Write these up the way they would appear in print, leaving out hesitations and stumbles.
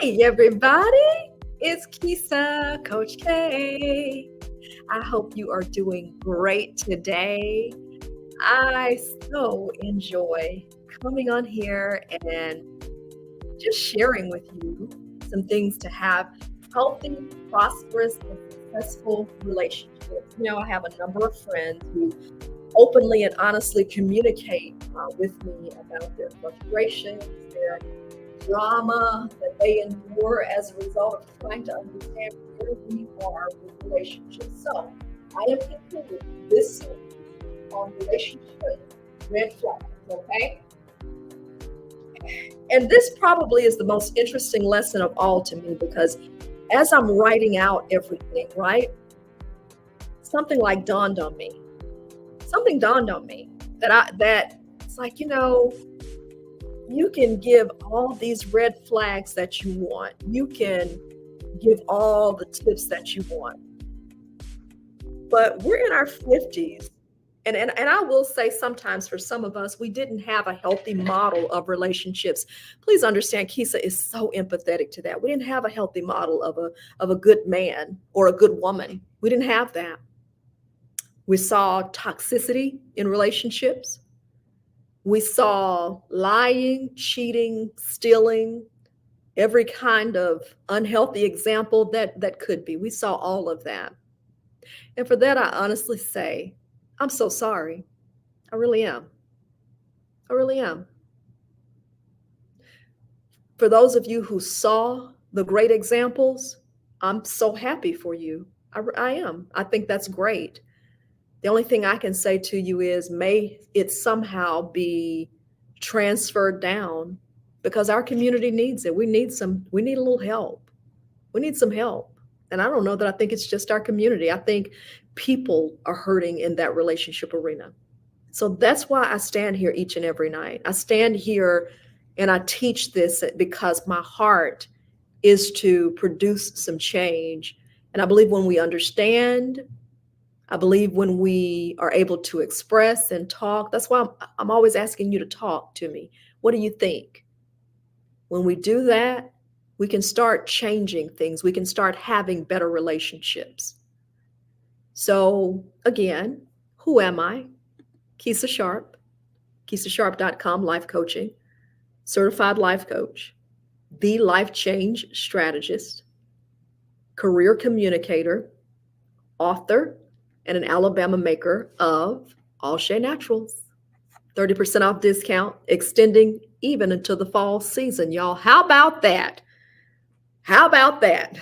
Hey, everybody. It's Kisa, Coach K. I hope you are doing great today. I so enjoy coming on here and just sharing with you some things to have healthy, prosperous, and successful relationships. I have a number of friends who openly and honestly communicate with me about their frustrations, their drama that they endure as a result of trying to understand where we are with relationships. So I am concluding this series on relationship red flags, okay? And this probably is the most interesting lesson of all to me because as I'm writing out everything, right? Something dawned on me that it's like, you can give all these red flags that you want. You can give all the tips that you want. But we're in our 50s. And I will say sometimes for some of us, we didn't have a healthy model of relationships. Please understand, Kisa is so empathetic to that. We didn't have a healthy model of a good man or a good woman. We didn't have that. We saw toxicity in relationships. We saw lying, cheating, stealing, every kind of unhealthy example that could be. We saw all of that. And for that, I honestly say, I'm so sorry. I really am. I really am. For those of you who saw the great examples, I'm so happy for you. I am. I think that's great. The only thing I can say to you is may it somehow be transferred down because our community needs it. We need a little help. We need some help. And I don't know that I think it's just our community. I think people are hurting in that relationship arena. So that's why I stand here each and every night. I stand here and I teach this because my heart is to produce some change. And I believe when we understand, I believe when we are able to express and talk, that's why I'm always asking you to talk to me. What do you think? When we do that, we can start changing things. We can start having better relationships. So again, who am I? Kisa Sharp, KisaSharp.com, life coaching, certified life coach, the life change strategist, career communicator, author, and an Alabama maker of All Shea Naturals. 30% off discount, extending even until the fall season, y'all. How about that? How about that?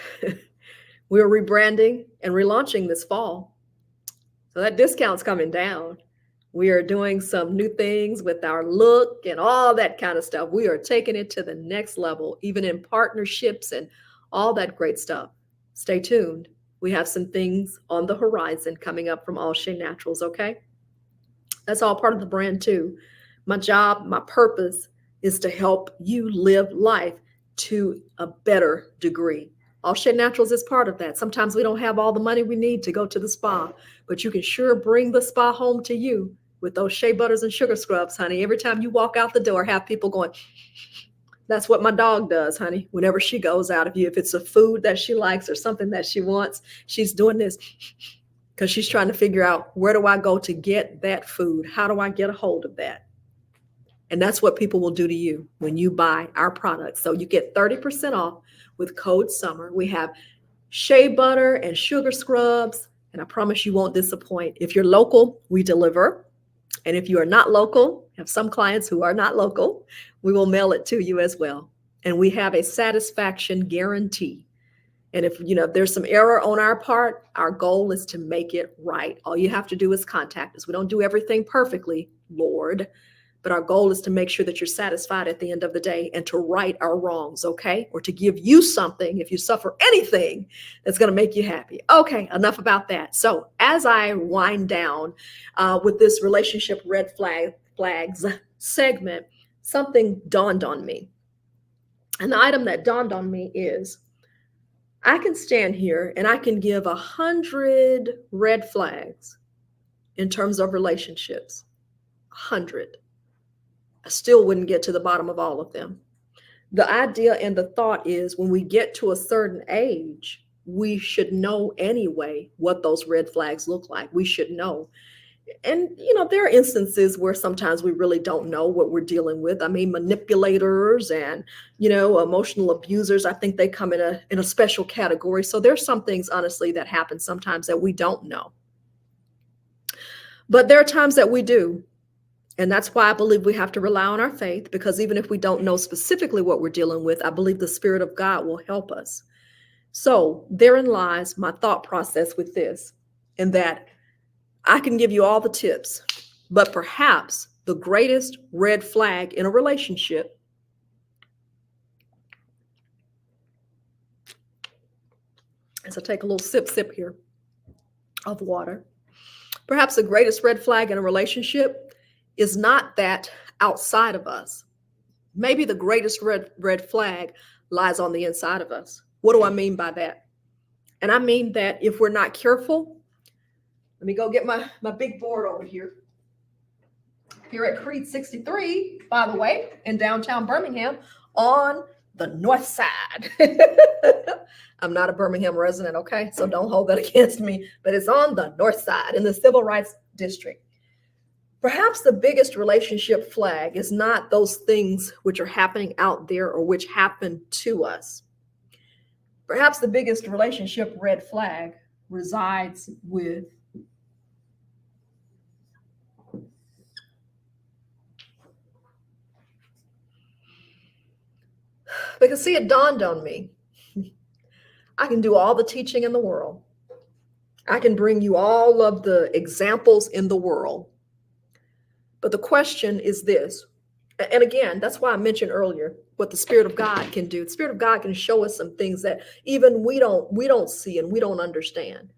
We're rebranding and relaunching this fall. So that discount's coming down. We are doing some new things with our look and all that kind of stuff. We are taking it to the next level, even in partnerships and all that great stuff. Stay tuned. We have some things on the horizon coming up from All Shea Naturals, okay? That's all part of the brand too. My job, my purpose is to help you live life to a better degree. All Shea Naturals is part of that. Sometimes we don't have all the money we need to go to the spa, but you can sure bring the spa home to you with those shea butters and sugar scrubs, honey. Every time you walk out the door, have people going, that's what my dog does, honey. Whenever she goes out, if it's a food that she likes or something that she wants, she's doing this because she's trying to figure out, where do I go to get that food? How do I get a hold of that? And that's what people will do to you when you buy our products. So you get 30% off with code SUMMER. We have shea butter and sugar scrubs, and I promise you won't disappoint. If you're local, we deliver. And if you are not local, have some clients who are not local, we will mail it to you as well. And we have a satisfaction guarantee. And if there's some error on our part, our goal is to make it right. All you have to do is contact us. We don't do everything perfectly, Lord, but our goal is to make sure that you're satisfied at the end of the day and to right our wrongs, okay? Or to give you something, if you suffer anything, that's going to make you happy. Okay, enough about that. So as I wind down with this relationship red flags segment, something dawned on me. And the item that dawned on me is, I can stand here and I can give 100 red flags in terms of relationships. 100. I still wouldn't get to the bottom of all of them. The idea and the thought is when we get to a certain age, we should know anyway what those red flags look like. We should know. And, there are instances where sometimes we really don't know what we're dealing with. I mean, manipulators and, emotional abusers, I think they come in a special category. So there's some things, honestly, that happen sometimes that we don't know. But there are times that we do. And that's why I believe we have to rely on our faith, because even if we don't know specifically what we're dealing with, I believe the Spirit of God will help us. So therein lies my thought process with this, and that I can give you all the tips, but perhaps the greatest red flag in a relationship as I take a little sip here of water, perhaps the greatest red flag in a relationship is not that outside of us. Maybe the greatest red flag lies on the inside of us. What do I mean by that? And I mean that if we're not careful, let me go get my big board over here. Here at Creed 63, by the way, in downtown Birmingham, on the north side. I'm not a Birmingham resident, okay? So don't hold that against me, but it's on the north side in the Civil Rights District. Perhaps the biggest relationship flag is not those things which are happening out there or which happen to us. Perhaps the biggest relationship red flag resides with because, see, it dawned on me. I can do all the teaching in the world. I can bring you all of the examples in the world. But the question is this, and again, that's why I mentioned earlier what the Spirit of God can do. The Spirit of God can show us some things that even we don't see and we don't understand.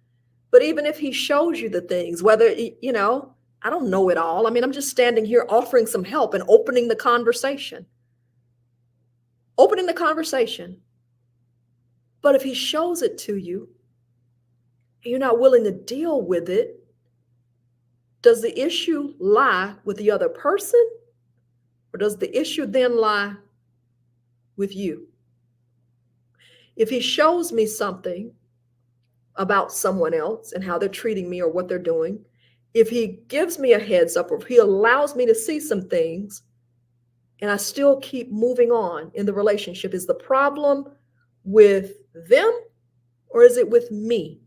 But even if He shows you the things, whether, I don't know it all. I mean, I'm just standing here offering some help and opening the conversation. Opening the conversation. But if He shows it to you and you're not willing to deal with it, does the issue lie with the other person, or does the issue then lie with you? If He shows me something about someone else and how they're treating me or what they're doing, if He gives me a heads up, or if He allows me to see some things, and I still keep moving on in the relationship, is the problem with them or is it with me?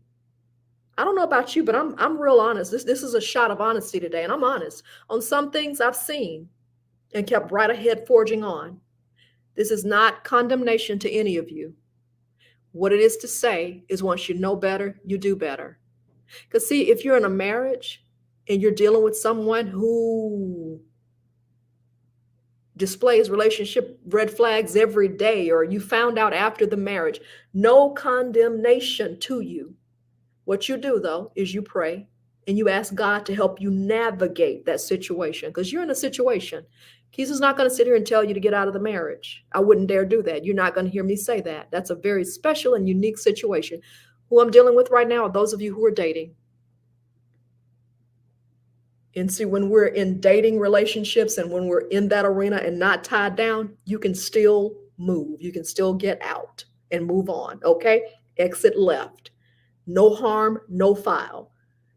I don't know about you, but I'm real honest. This is a shot of honesty today, and I'm honest. On some things I've seen and kept right ahead forging on. This is not condemnation to any of you. What it is to say is once you know better, you do better. Because see, if you're in a marriage and you're dealing with someone who displays relationship red flags every day, or you found out after the marriage, no condemnation to you. What you do, though, is you pray and you ask God to help you navigate that situation, because you're in a situation. Jesus not going to sit here and tell you to get out of the marriage. I wouldn't dare do that. You're not going to hear me say that. That's a very special and unique situation. Who I'm dealing with right now are those of you who are dating. And see, when we're in dating relationships and when we're in that arena and not tied down, you can still move. You can still get out and move on, okay? Exit left. No harm, no foul.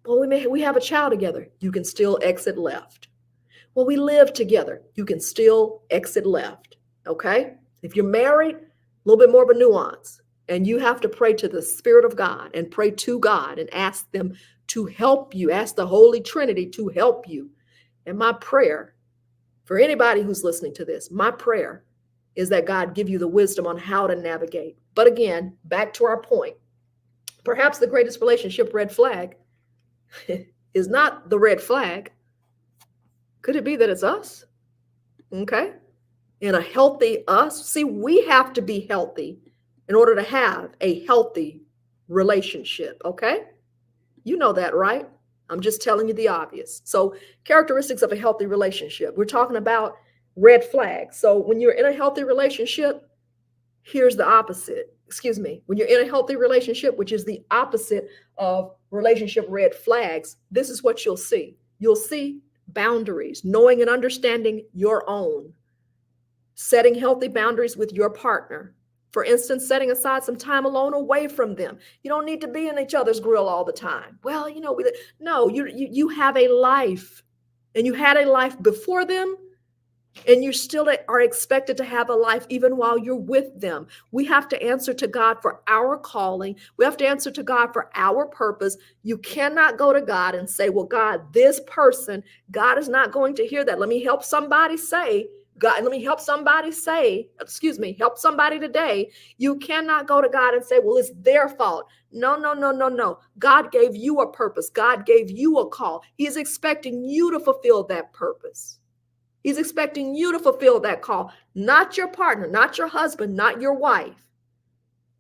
Well, we have a child together. You can still exit left. Well, we live together. You can still exit left. Okay? If you're married, a little bit more of a nuance. And you have to pray to the Spirit of God and pray to God and ask them to help you. Ask the Holy Trinity to help you. And my prayer for anybody who's listening to this, my prayer is that God give you the wisdom on how to navigate. But again, back to our point. Perhaps the greatest relationship red flag is not the red flag. Could it be that it's us? Okay. In a healthy us. See, we have to be healthy in order to have a healthy relationship. Okay. You know that, right? I'm just telling you the obvious. So characteristics of a healthy relationship. We're talking about red flags. So when you're in a healthy relationship, here's the opposite. When you're in a healthy relationship, which is the opposite of relationship red flags, this is what you'll see. You'll see boundaries, knowing and understanding your own. Setting healthy boundaries with your partner. For instance, setting aside some time alone away from them. You don't need to be in each other's grill all the time. Well, no, you have a life, and you had a life before them, and you still are expected to have a life even while you're with them. We have to answer to God for our calling. We have to answer to God for our purpose. You cannot go to God and say, well, God, this person, God is not going to hear that. Let me help somebody say, God, let me help somebody say, help somebody today. You cannot go to God and say, well, it's their fault. No, no, no, no, no. God gave you a purpose. God gave you a call. He's expecting you to fulfill that purpose. He's expecting you to fulfill that call, not your partner, not your husband, not your wife.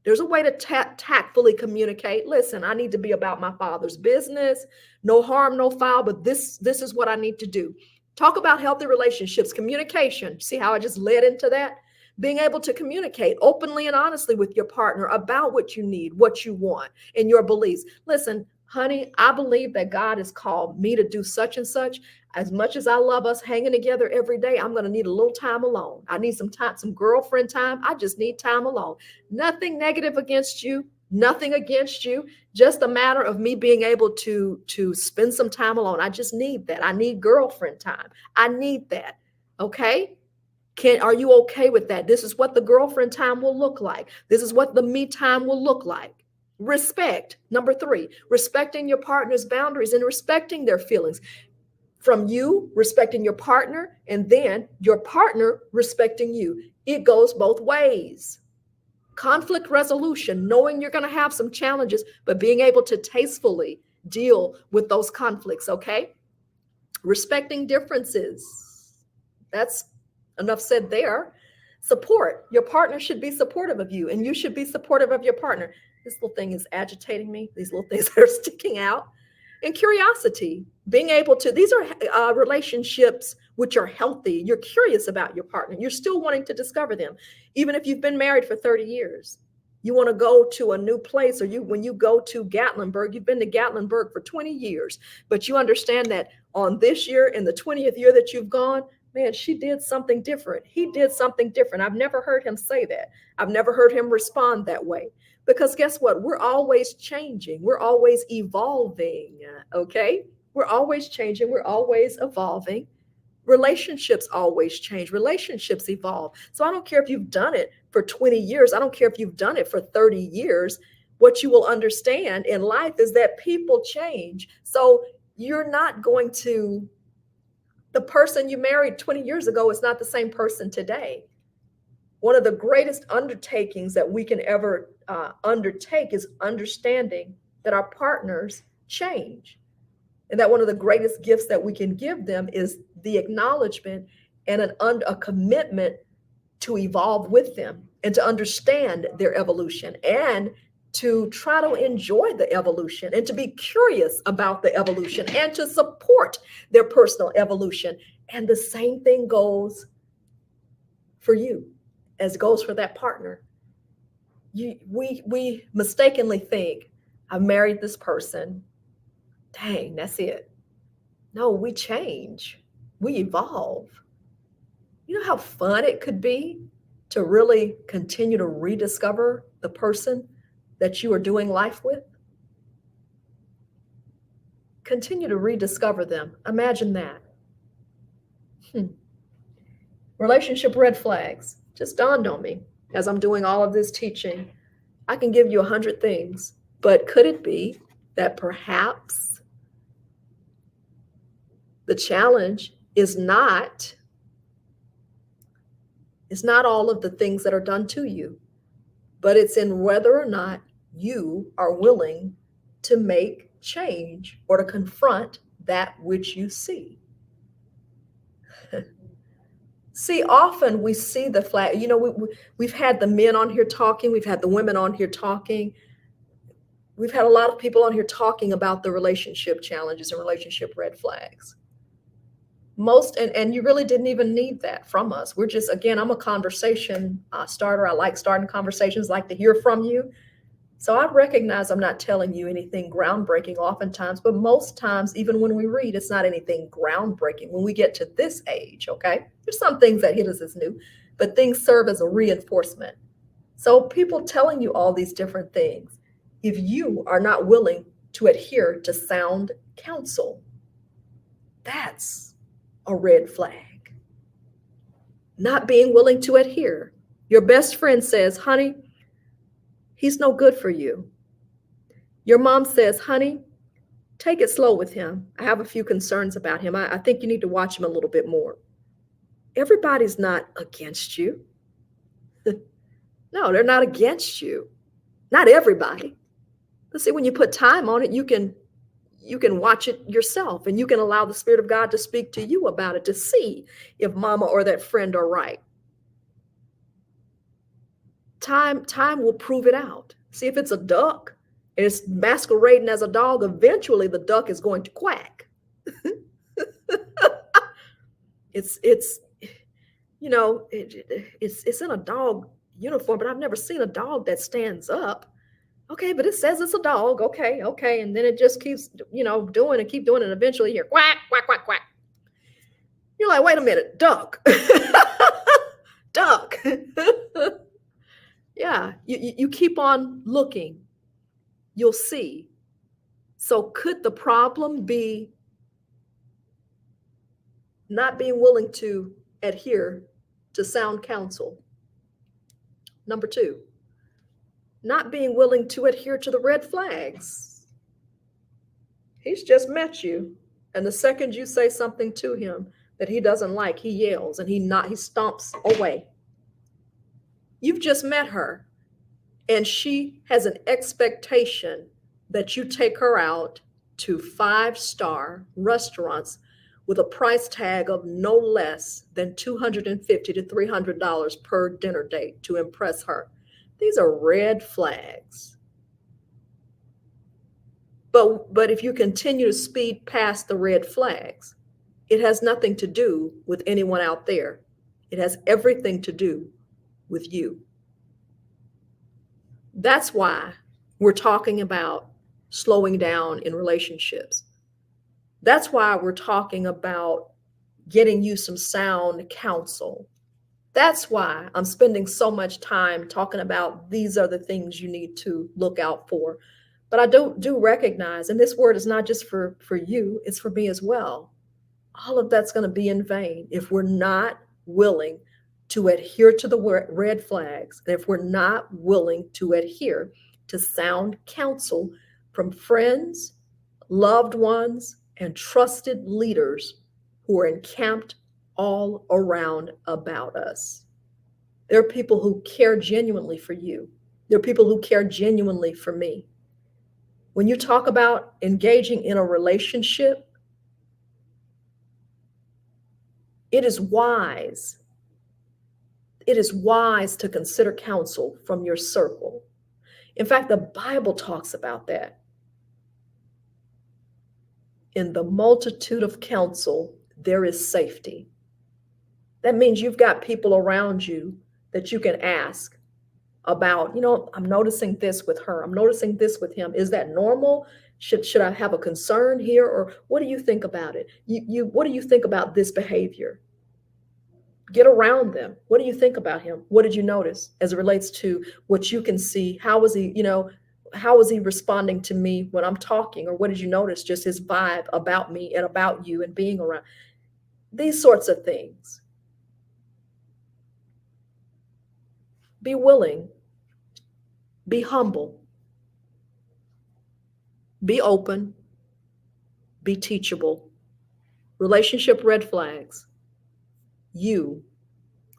There's a way to tactfully communicate. Listen, I need to be about my Father's business. No harm, no foul, but this is what I need to do. Talk about healthy relationships, communication. See how I just led into that? Being able to communicate openly and honestly with your partner about what you need, what you want, and your beliefs. Listen, honey, I believe that God has called me to do such and such. As much as I love us hanging together every day, I'm going to need a little time alone. I need some time, some girlfriend time. I just need time alone. Nothing negative against you, nothing against you. Just a matter of me being able to spend some time alone. I just need that. I need girlfriend time. I need that. Okay? Are you okay with that? This is what the girlfriend time will look like. This is what the me time will look like. Respect. Number 3, respecting your partner's boundaries and respecting their feelings. From you respecting your partner, and then your partner respecting you. It goes both ways. Conflict resolution, knowing you're going to have some challenges, but being able to tastefully deal with those conflicts, okay? Respecting differences. That's enough said there. Support. Your partner should be supportive of you, and you should be supportive of your partner. This little thing is agitating me. These little things are sticking out. And curiosity, being able to, these are relationships which are healthy. You're curious about your partner. You're still wanting to discover them. Even if you've been married for 30 years, you want to go to a new place, or when you go to Gatlinburg, you've been to Gatlinburg for 20 years, but you understand that on this year, in the 20th year that you've gone, man, she did something different. He did something different. I've never heard him say that. I've never heard him respond that way. Because guess what? We're always changing. We're always evolving. Okay? We're always changing. We're always evolving. Relationships always change. Relationships evolve. So I don't care if you've done it for 20 years. I don't care if you've done it for 30 years. What you will understand in life is that people change. So you're not going to, the person you married 20 years ago is not the same person today. One of the greatest undertakings that we can ever undertake is understanding that our partners change. And that one of the greatest gifts that we can give them is the acknowledgement and a commitment to evolve with them and to understand their evolution and to try to enjoy the evolution and to be curious about the evolution and to support their personal evolution. And the same thing goes for you as goes for that partner. We mistakenly think, I've married this person. Dang, that's it. No, we change. We evolve. You know how fun it could be to really continue to rediscover the person that you are doing life with? Continue to rediscover them. Imagine that. Relationship red flags just dawned on me as I'm doing all of this teaching. I can give you 100 things, but could it be that perhaps the challenge is not all of the things that are done to you, but it's in whether or not you are willing to make change or to confront that which you see. See, often we see the flag. You know, we've had the men on here talking. We've had the women on here talking. We've had a lot of people on here talking about the relationship challenges and relationship red flags. And you really didn't even need that from us. We're just, again, I'm a conversation starter. I like starting conversations, like to hear from you. So I recognize I'm not telling you anything groundbreaking oftentimes, but most times, even when we read, it's not anything groundbreaking when we get to this age, okay? There's some things that hit us as new, but things serve as a reinforcement. So people telling you all these different things, if you are not willing to adhere to sound counsel, that's a red flag. Not being willing to adhere. Your best friend says, honey, he's no good for you. Your mom says, honey, take it slow with him. I have a few concerns about him. I think you need to watch him a little bit more. Everybody's not against you. No, they're not against you. Not everybody. But see, when you put time on it, you can watch it yourself, and you can allow the Spirit of God to speak to you about it to see if mama or that friend are right. Time will prove it out. See, if it's a duck and it's masquerading as a dog, eventually the duck is going to quack. It's in a dog uniform, but I've never seen a dog that stands up. Okay, but it says it's a dog. Okay. And then it just keeps, doing and keep doing it. And eventually you hear quack, quack, quack, quack. You're like, wait a minute, duck. Duck. Yeah, you keep on looking. You'll see. So could the problem be not being willing to adhere to sound counsel? Number 2, not being willing to adhere to the red flags. He's just met you, and the second you say something to him that he doesn't like, he yells and he stomps away. You've just met her, and she has an expectation that you take her out to 5-star restaurants with a price tag of no less than $250 to $300 per dinner date to impress her. These are red flags. But if you continue to speed past the red flags, it has nothing to do with anyone out there. It has everything to do with you. That's why we're talking about slowing down in relationships. That's why we're talking about getting you some sound counsel. That's why I'm spending so much time talking about these are the things you need to look out for. But I do recognize, and this word is not just for you, it's for me as well. All of that's going to be in vain if we're not willing to adhere to the red flags, and if we're not willing to adhere to sound counsel from friends, loved ones, and trusted leaders who are encamped all around about us. There are people who care genuinely for you. There are people who care genuinely for me. When you talk about engaging in a relationship, it is wise. It is wise to consider counsel from your circle. In fact, the Bible talks about that. In the multitude of counsel, there is safety. That means you've got people around you that you can ask about, I'm noticing this with her. I'm noticing this with him. Is that normal? Should I have a concern here? Or what do you think about it? What do you think about this behavior? Get around them. What do you think about him? What did you notice as it relates to what you can see? How is he responding to me when I'm talking? Or what did you notice? Just his vibe about me and about you and being around. These sorts of things. Be willing. Be humble. Be open. Be teachable. Relationship red flags. You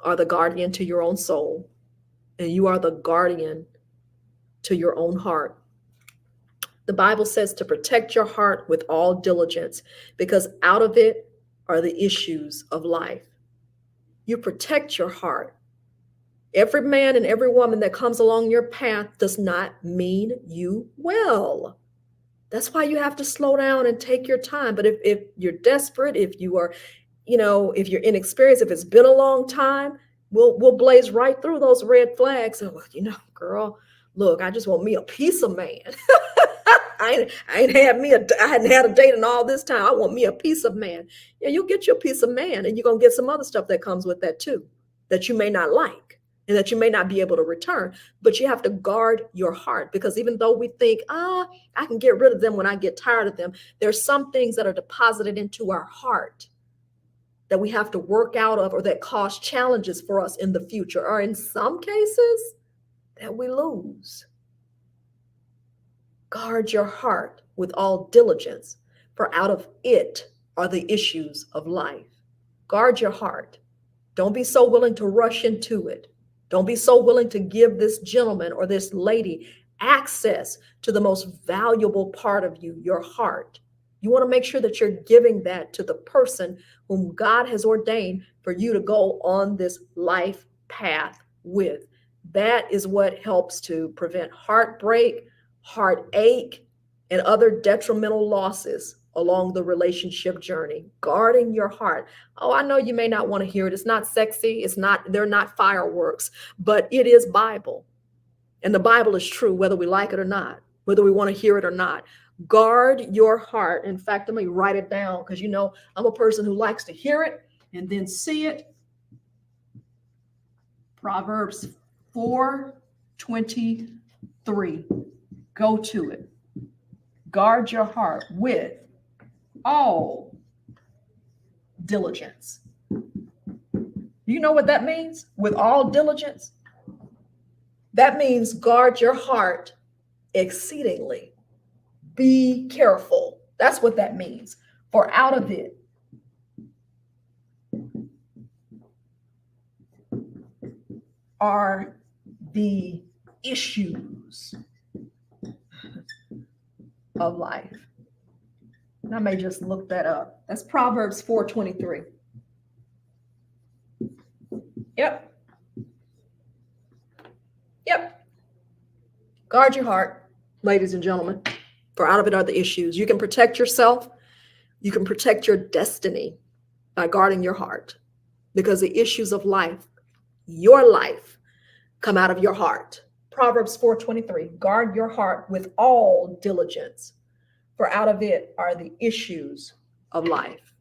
are the guardian to your own soul, and you are the guardian to your own heart. The Bible says to protect your heart with all diligence, because out of it are the issues of life. You protect your heart. Every man and every woman that comes along your path does not mean you well. That's why you have to slow down and take your time. But if you're desperate, if you are, if you're inexperienced, if it's been a long time, we'll blaze right through those red flags. And girl, look, I just want me a piece of man. I hadn't had a date in all this time. I want me a piece of man. Yeah, you'll get your piece of man, and you're gonna get some other stuff that comes with that too. that you may not like and that you may not be able to return. But you have to guard your heart, because even though we think, I can get rid of them when I get tired of them, there's some things that are deposited into our heart that we have to work out of, or that cause challenges for us in the future, or in some cases that we lose. Guard your heart with all diligence, for out of it are the issues of life. Guard your heart. Don't be so willing to rush into it. Don't be so willing to give this gentleman or this lady access to the most valuable part of you, your heart. You want to make sure that you're giving that to the person whom God has ordained for you to go on this life path with. That is what helps to prevent heartbreak, heartache, and other detrimental losses along the relationship journey. Guarding your heart. Oh, I know you may not want to hear it. It's not sexy. They're not fireworks, but it is Bible. And the Bible is true, whether we like it or not, whether we want to hear it or not. Guard your heart. In fact, let me write it down, because I'm a person who likes to hear it and then see it. Proverbs 4:23. Go to it. Guard your heart with all diligence. You know what that means? With all diligence? That means guard your heart exceedingly. Be careful. That's what that means. For out of it are the issues of life. And I may just look that up. That's Proverbs 4:23. Yep. Guard your heart, ladies and gentlemen, for out of it are the issues. You can protect yourself. You can protect your destiny by guarding your heart, because the issues of life, your life, come out of your heart. Proverbs 4:23, guard your heart with all diligence, for out of it are the issues of life.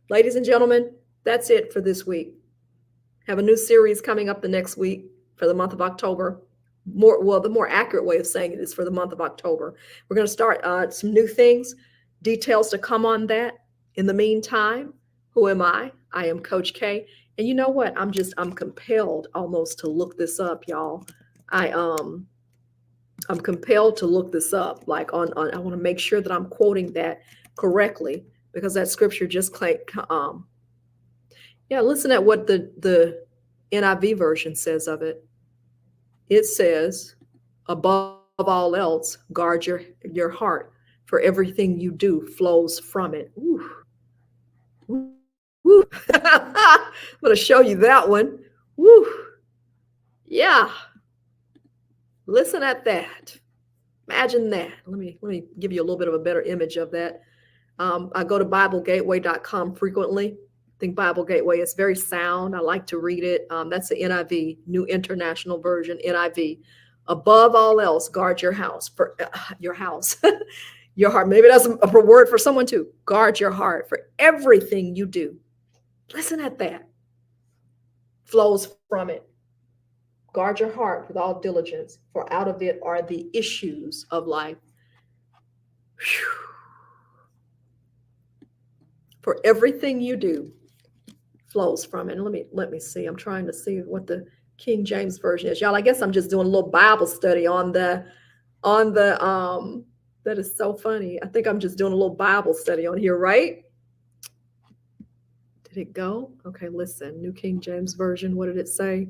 Ladies and gentlemen, that's it for this week. Have a new series coming up the next week for the month of October. The more accurate way of saying it is for the month of October. We're going to start some new things, details to come on that. In the meantime, who am I? I am Coach K. And you know what? I'm compelled almost to look this up, y'all. I'm compelled to look this up. I want to make sure that I'm quoting that correctly, because that scripture just listen at what the NIV version says of it. It says, above all else, guard your heart, for everything you do flows from it. Ooh. Woo. I'm going to show you that one. Woo. Yeah. Listen at that. Imagine that. Let me give you a little bit of a better image of that. I go to BibleGateway.com frequently. I think Bible Gateway is very sound. I like to read it. That's the NIV, New International Version, NIV. Above all else, guard your house, your heart. Maybe that's a word for someone too. Guard your heart, for everything you do. Listen at that. Flows from it. Guard your heart with all diligence, for out of it are the issues of life. Whew. For everything you do flows from it. And let me see. I'm trying to see what the King James Version is. Y'all, I guess I'm just doing a little Bible study on the that is so funny. I think I'm just doing a little Bible study on here, right? Did it go? Okay, listen. New King James Version. What did it say?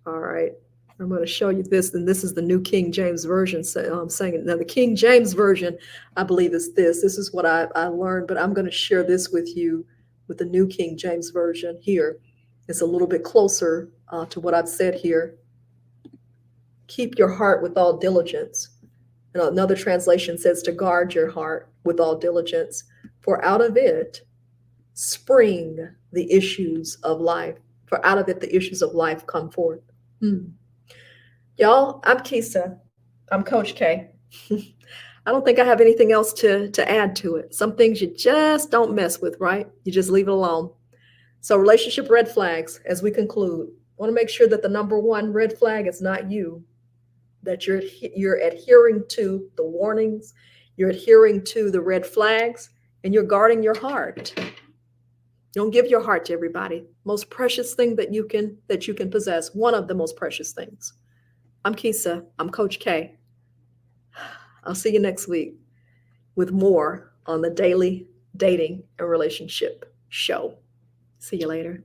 All right. I'm going to show you this, and this is the New King James Version saying it. Now, the King James Version, I believe, is this. This is what I learned, but I'm going to share this with you with the New King James Version here. It's a little bit closer to what I've said here. Keep your heart with all diligence. And another translation says to guard your heart with all diligence, for out of it spring the issues of life. For out of it, the issues of life come forth. Y'all, I'm Kisa. I'm Coach K. I don't think I have anything else to add to it. Some things you just don't mess with, right? You just leave it alone. So relationship red flags, as we conclude, want to make sure that the number one red flag is not you, that you're adhering to the warnings, you're adhering to the red flags, and you're guarding your heart. Don't give your heart to everybody. Most precious thing that you can possess. One of the most precious things. I'm Kisa. I'm Coach K. I'll see you next week with more on the Daily Dating and Relationship Show. See you later.